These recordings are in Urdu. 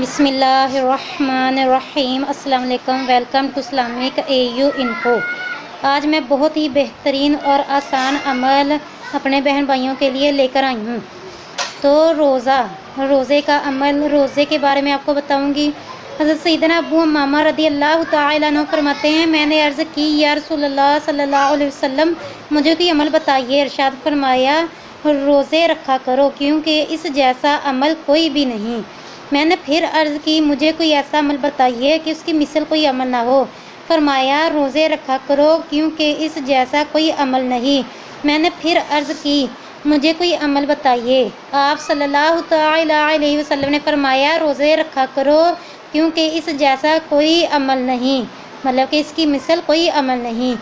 بسم اللہ الرحمن الرحیم۔ السلام علیکم، welcome to Islamic AU info. آج میں بہت ہی بہترین اور آسان عمل اپنے بہن بھائیوں کے لیے لے کر آئی ہوں۔ تو روزے کا عمل، روزے کے بارے میں آپ کو بتاؤں گی۔ حضرت سیدنا ابو امامہ رضی اللہ تعالیٰ عنہ فرماتے ہیں، میں نے عرض کی یا رسول اللہ صلی اللہ علیہ وسلم مجھے کوئی عمل بتائیے۔ ارشاد فرمایا روزے رکھا کرو کیونکہ اس جیسا عمل کوئی بھی نہیں۔ میں نے پھر عرض کی مجھے کوئی ایسا عمل بتائیے کہ اس کی مثل کوئی عمل نہ ہو۔ فرمایا روزے رکھا کرو کیونکہ اس جیسا کوئی عمل نہیں۔ میں نے پھر عرض کی مجھے کوئی عمل بتائیے۔ آپ صلی اللہ تعالیٰ علیہ وسلم نے فرمایا روزے رکھا کرو کیونکہ اس جیسا کوئی عمل نہیں، مطلب کہ اس کی مثل کوئی عمل نہیں۔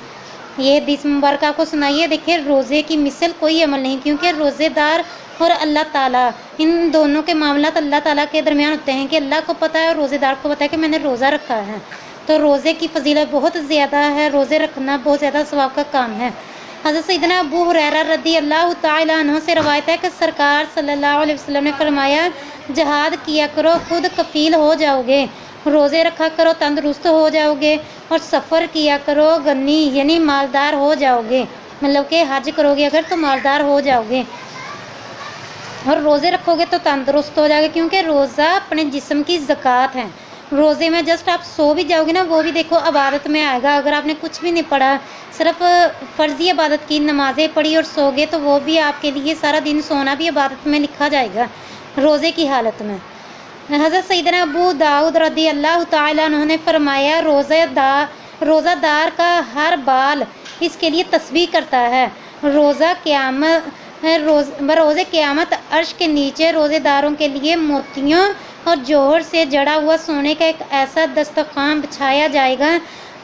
یہ حدیث مبارکہ کو سنائیے۔ دیکھیں روزے کی مثل کوئی عمل نہیں، کیونکہ روزے دار اور اللہ تعالیٰ، ان دونوں کے معاملات اللہ تعالیٰ کے درمیان ہوتے ہیں کہ اللہ کو پتہ ہے اور روزے دار کو پتہ ہے کہ میں نے روزہ رکھا ہے۔ تو روزے کی فضیلت بہت زیادہ ہے، روزے رکھنا بہت زیادہ ثواب کا کام ہے۔ حضرت سیدنا ابو ہریرہ رضی اللہ تعالیٰ عنہ سے روایت ہے کہ سرکار صلی اللہ علیہ وسلم نے فرمایا جہاد کیا کرو خود کفیل ہو جاؤ گے، روزے رکھا کرو تندرست ہو جاؤ گے، اور سفر کیا کرو غنی یعنی مالدار ہو جاؤ گے، مطلب کہ حج کرو گے اگر تو مالدار ہو جاؤ گے، اور روزے رکھو گے تو تندرست ہو جاؤ گے، کیونکہ روزہ اپنے جسم کی زکوٰۃ ہے۔ روزے میں جسٹ آپ سو بھی جاؤ گے نا، وہ بھی دیکھو عبادت میں آئے گا۔ اگر آپ نے کچھ بھی نہیں پڑھا، صرف فرضی عبادت کی، نمازیں پڑھی اور سو گے، تو وہ بھی آپ کے لیے سارا دن سونا بھی عبادت میں لکھا جائے گا روزے کی حالت میں۔ حضرت سیدنا ابو داؤد رضی اللہ تعالیٰ عنہ نے فرمایا روزہ دار کا ہر بال اس کے لیے تسبیح کرتا ہے۔ بروز قیامت عرش کے نیچے روزے داروں کے لیے موتیوں اور جوہر سے جڑا ہوا سونے کا ایک ایسا دسترخوان بچھایا جائے گا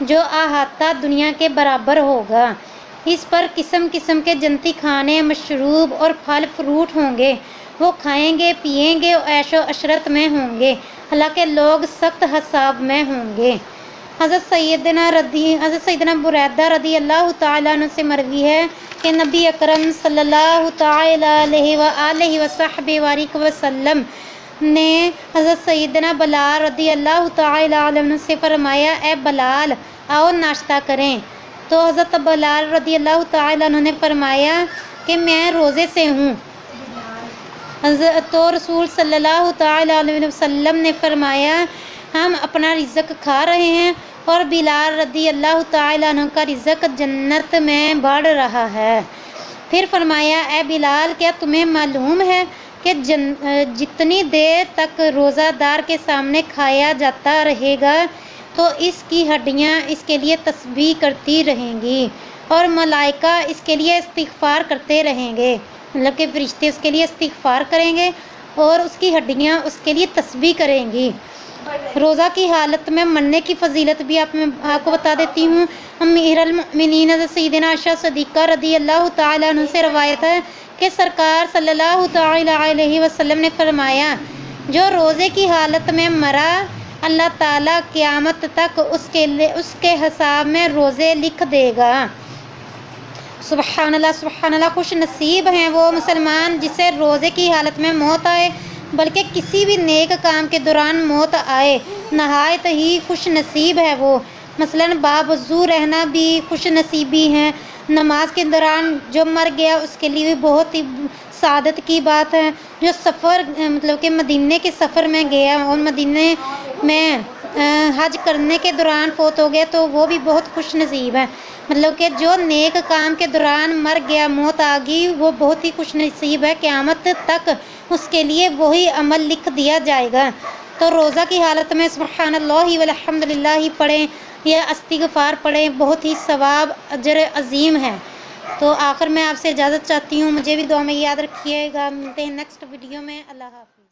جو احاطہ دنیا کے برابر ہوگا۔ اس پر قسم قسم کے جنتی کھانے، مشروب اور پھل فروٹ ہوں گے۔ وہ کھائیں گے، پیئیں گے اور عیش و عشرت میں ہوں گے، حالانکہ لوگ سخت حساب میں ہوں گے۔ حضرت سیدنا بریدہ رضی اللہ تعالیٰ عنہ سے مروی ہے کہ نبی اکرم صلی اللہ تعالیٰ علیہ وآلہ وصحبہ وبارک وسلم نے حضرت سیدنا بلال رضی اللہ تعالیٰ عنہ سے فرمایا اے بلال آؤ ناشتہ کریں۔ تو حضرت بلال رضی اللہ تعالیٰ عنہ نے فرمایا کہ میں روزے سے ہوں۔ تو رسول صلی اللہ تعالیٰ علیہ وسلم نے فرمایا ہم اپنا رزق کھا رہے ہیں اور بلال رضی اللہ تعالیٰ عنہ کا رزق جنت میں بڑھ رہا ہے۔ پھر فرمایا اے بلال کیا تمہیں معلوم ہے کہ جتنی دیر تک روزہ دار کے سامنے کھایا جاتا رہے گا تو اس کی ہڈیاں اس کے لیے تسبیح کرتی رہیں گی اور ملائکہ اس کے لیے استغفار کرتے رہیں گے، مطلب کہ فرشتے اس کے لیے استغفار کریں گے اور اس کی ہڈیاں اس کے لیے تسبیح کریں گی۔ روزہ کی حالت میں مرنے کی فضیلت بھی آپ کو بتا دیتی ہوں۔ امیر المؤمنین سیدنا عائشہ صدیقہ رضی اللہ تعالیٰ عنہ سے روایت ہے کہ سرکار صلی اللہ تعالیٰ علیہ وسلم نے فرمایا جو روزے کی حالت میں مرا اللہ تعالیٰ قیامت تک اس کے حساب میں روزے لکھ دے گا۔ سبحان اللہ سبحان اللہ، خوش نصیب ہیں وہ مسلمان جسے روزے کی حالت میں موت آئے، بلکہ کسی بھی نیک کام کے دوران موت آئے، نہایت ہی خوش نصیب ہے وہ۔ مثلاً باوضو رہنا بھی خوش نصیبی ہے، نماز کے دوران جو مر گیا اس کے لیے بھی بہت ہی سعادت کی بات ہے۔ جو سفر مطلب کہ مدینے کے سفر میں گیا اور مدینے میں حج کرنے کے دوران فوت ہو گیا تو وہ بھی بہت خوش نصیب ہے۔ مطلب کہ جو نیک کام کے دوران مر گیا، موت آ گئی، وہ بہت ہی خوش نصیب ہے، قیامت تک اس کے لیے وہی عمل لکھ دیا جائے گا۔ تو روزہ کی حالت میں سبحان اللہ والحمد للہ پڑھیں یا استغفار پڑھیں، بہت ہی ثواب اجر عظیم ہے۔ تو آخر میں آپ سے اجازت چاہتی ہوں، مجھے بھی دعا میں یاد رکھیے گا۔ ملتے ہیں نیکسٹ ویڈیو میں، اللہ حافظ۔